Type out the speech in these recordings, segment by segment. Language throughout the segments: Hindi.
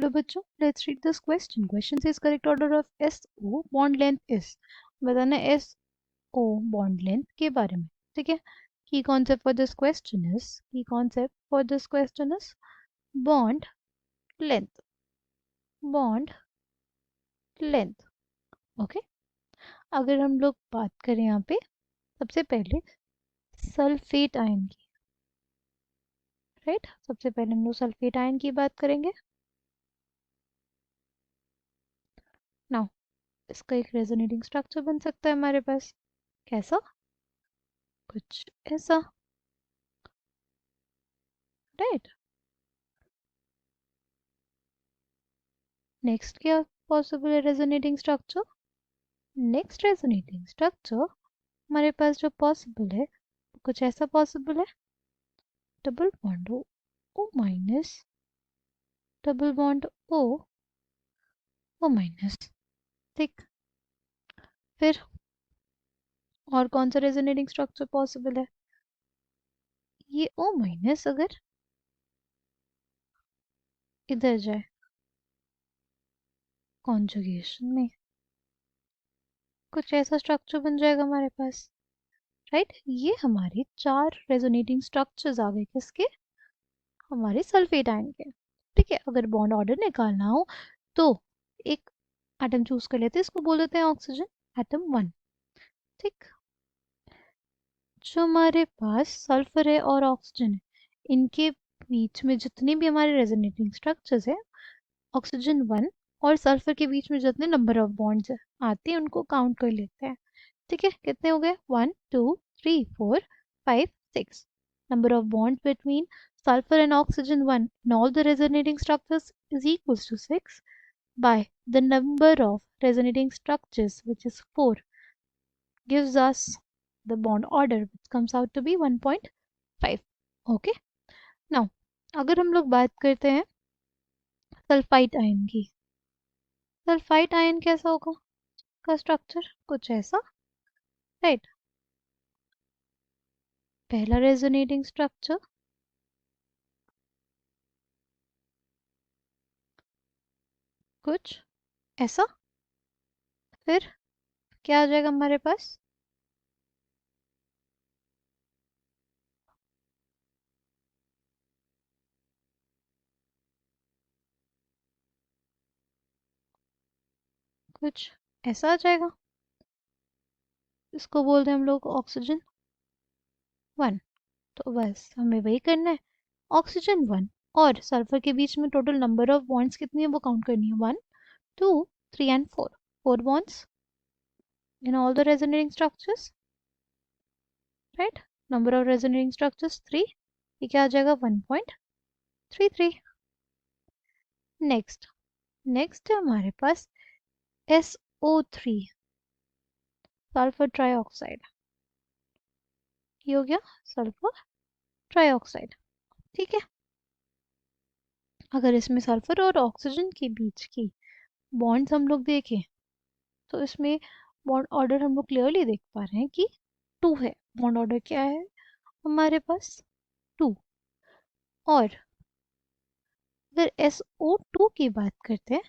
हेलो बच्चों, let's read this question. Question says correct order of SO bond length is. बताना SO बॉन्ड लेंथ के बारे में. ठीक है. की concept for this question is bond length. Bond length. Okay. अगर हम लोग बात करें यहाँ पे सबसे पहले सल्फेट आयन की, राइट. सबसे पहले हम लोग सल्फेट आयन की बात करेंगे. नाउ इसका एक रेजोनेटिंग स्ट्रक्चर बन सकता है हमारे पास. कैसा? कुछ ऐसा, राइट. नेक्स्ट क्या पॉसिबल है resonating structure? Next resonating structure हमारे पास जो पॉसिबल है कुछ ऐसा पॉसिबल है. Double bond O minus, double bond O minus. ठीक. फिर और कौन सा रेजोनेटिंग स्ट्रक्चर पॉसिबल है? ये O माइनस अगर इधर जाए कॉन्जुगेशन में, कुछ ऐसा स्ट्रक्चर बन जाएगा हमारे पास, राइट. ये हमारे 4 रेजोनेटिंग स्ट्रक्चर्स आ गए. किसके? हमारे सल्फेट आयन के. ठीक है. अगर बॉन्ड ऑर्डर निकालना हो तो एक एटम चूज कर लेते हैं, इसको बोल देते हैं ऑक्सीजन एटम 1. ठीक. जो हमारे पास सल्फर है और ऑक्सीजन है, इनके बीच में जितने भी हमारे रेजोनेटिंग स्ट्रक्चर्स है, ऑक्सीजन 1 और सल्फर के बीच में जितने नंबर ऑफ बॉन्ड्स आते हैं उनको काउंट कर लेते हैं. ठीक है. कितने हो गए? 1 2 3 4 5 6. number of bonds between sulfur and oxygen 1 in all the resonating structures is equals to 6 by the number of resonating structures, which is 4, gives us the bond order which comes out to be 1.5. okay. now अगर हम लोग बात करते हैं सल्फाइड आयन की. सल्फाइड आयन कैसा होगा का स्ट्रक्चर? कुछ ऐसा, राइट. पहला रेजोनेटिंग स्ट्रक्चर कुछ ऐसा. फिर क्या आ जाएगा हमारे पास? कुछ ऐसा आ जाएगा. इसको बोलते हैं हम लोग ऑक्सीजन 1. तो बस हमें वही करना है. ऑक्सीजन 1 और सल्फर के बीच में टोटल नंबर ऑफ बॉन्ड्स कितनी है वो काउंट करनी है. 1 2 3 and 4. 4 bonds in all the resonating structures, right. Number of resonating structures 3. ये क्या आ जाएगा? 1.33. नेक्स्ट नेक्स्ट है हमारे पास SO3, सल्फर ट्राईऑक्साइड. ये हो गया सल्फर ट्राईऑक्साइड. ठीक है. अगर इसमें सल्फर और ऑक्सीजन के बीच की बॉन्ड्स हम लोग देखें तो इसमें बॉन्ड ऑर्डर हम लोग क्लियरली देख पा रहे हैं कि 2 है. बॉन्ड ऑर्डर क्या है हमारे पास? 2. और अगर SO2 की बात करते हैं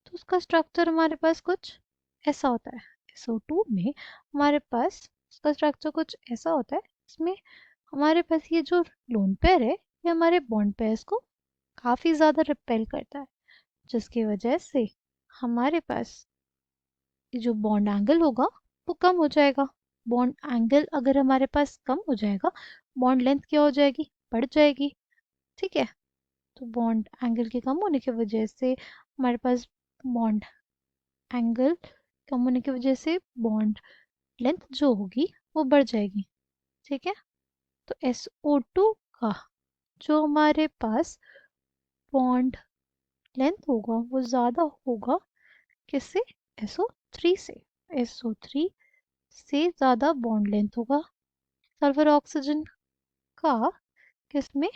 तो उसका स्ट्रक्चर हमारे पास कुछ ऐसा होता है. SO2 में हमारे पास उसका स्ट्रक्चर कुछ ऐसा होता है. इसमें हमारे पास ये जो लोन पेयर है ये हमारे बॉन्ड पेयर्स को काफ़ी ज़्यादा रिपेल करता है, जिसकी वजह से हमारे पास ये जो बॉन्ड एंगल होगा वो कम हो जाएगा. बॉन्ड एंगल अगर हमारे पास कम हो जाएगा, बॉन्ड लेंथ क्या हो जाएगी? बढ़ जाएगी. ठीक है. तो बॉन्ड एंगल के कम होने की वजह से हमारे पास बॉन्ड एंगल कम होने की वजह से बॉन्ड लेंथ जो होगी वो बढ़ जाएगी. ठीक है. तो SO2 का जो हमारे पास बॉन्ड लेंथ होगा वो ज़्यादा होगा. किससे? SO3 से. SO3 से ज़्यादा बॉन्ड लेंथ होगा सल्फर ऑक्सीजन का. किसमें?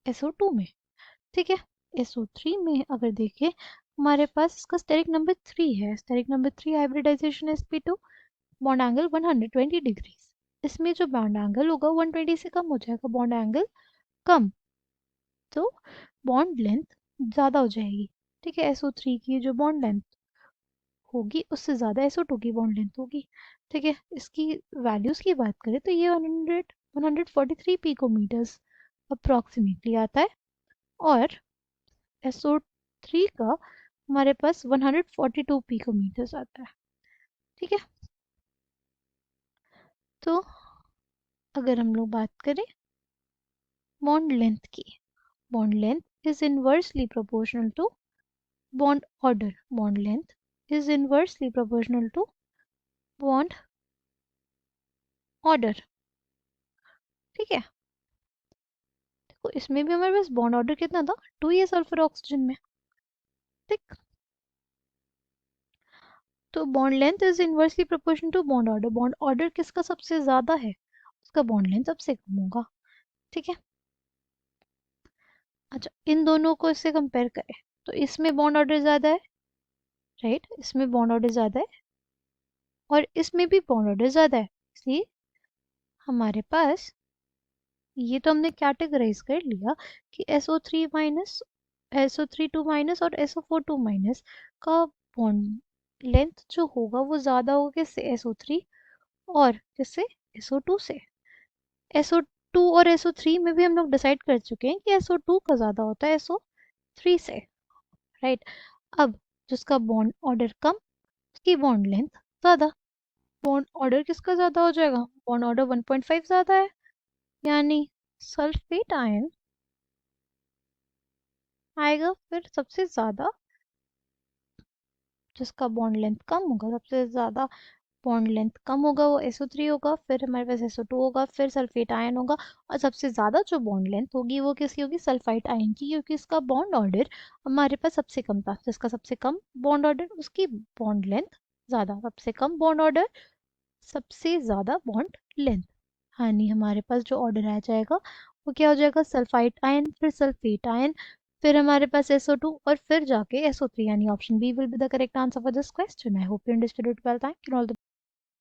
SO2 में. ठीक है. SO3 में अगर देखें हमारे पास इसका स्टेरिक नंबर 3 है. Steric number 3 hybridisation sp2, bond angle 120 degree. इसमें जो बॉन्ड एंगल होगा 120 से कम हो जाएगा. बॉन्ड एंगल कम, तो बॉन्ड लेंथ ज़्यादा हो जाएगी। ठीक है, SO3 की जो बॉन्ड लेंथ होगी उससे ज़्यादा SO2 की बॉन्ड लेंथ होगी। ठीक है, इसकी वैल्यूज़ की बात करें तो ये 143 पिकोमीटर्स अप्रॉक्सीमेटली आता है, और SO3 का हमारे पास 142 पिकोमीटर्स आता है। ठीक है, तो अगर हम लोग बात करें बॉन्ड लेंथ की, bond length is inversely proportional to bond order. Bond length is inversely proportional to bond order. ठीक है, देखो इसमें भी हमारे पास बॉन्ड ऑर्डर कितना था, 2 ही है सल्फर ऑक्सीजन में। ठीक, तो bond length is inversely proportional to bond order. Bond order किसका सबसे ज्यादा है, उसका बॉन्ड लेंथ सबसे कम होगा। ठीक है, अच्छा इन दोनों को इससे कंपेयर करें तो इसमें बॉन्ड ऑर्डर ज्यादा है, राइट, इसमें बॉन्ड ऑर्डर ज्यादा है और इसमें भी बॉन्ड ऑर्डर ज्यादा है, इसलिए हमारे पास ये तो हमने कैटेगराइज कर लिया कि SO3 माइनस, SO3 2 माइनस और SO4 2 माइनस का बॉन्ड लेंथ जो होगा वो ज़्यादा होगा किससे, SO3 और किससे, SO2 से। SO2 और SO3 में भी हम लोग डिसाइड कर चुके हैं कि SO2 का ज़्यादा होता है SO3 से, राइट। अब जिसका बॉन्ड ऑर्डर कम उसकी बॉन्ड लेंथ ज़्यादा। बॉन्ड ऑर्डर किसका ज़्यादा हो जाएगा, बॉन्ड ऑर्डर 1.5 ज़्यादा है, यानी सल्फेट आयन आएगा फिर सबसे ज़्यादा, जिसका बॉन्ड लेंथ कम होगा, सबसे ज़्यादा बॉन्ड लेंथ कम होगा वो SO3 होगा, फिर हमारे पास SO2 होगा, फिर सल्फेट आयन होगा, और सबसे ज़्यादा जो बॉन्ड लेंथ होगी वो किसकी होगी, सल्फाइट आयन की, क्योंकि इसका बॉन्ड ऑर्डर हमारे पास सबसे कम था। जिसका सबसे कम बॉन्ड ऑर्डर उसकी बॉन्ड लेंथ ज़्यादा, सबसे कम बॉन्ड ऑर्डर सबसे ज़्यादा बॉन्ड लेंथ, यानी हमारे पास जो ऑर्डर आ जाएगा वो क्या हो जाएगा, सल्फाइट आयन, फिर सल्फेट आयन, फिर हमारे पास SO2 और फिर जाके SO3, यानी option B will be the correct answer for this question. I hope you understood it well, thank you all the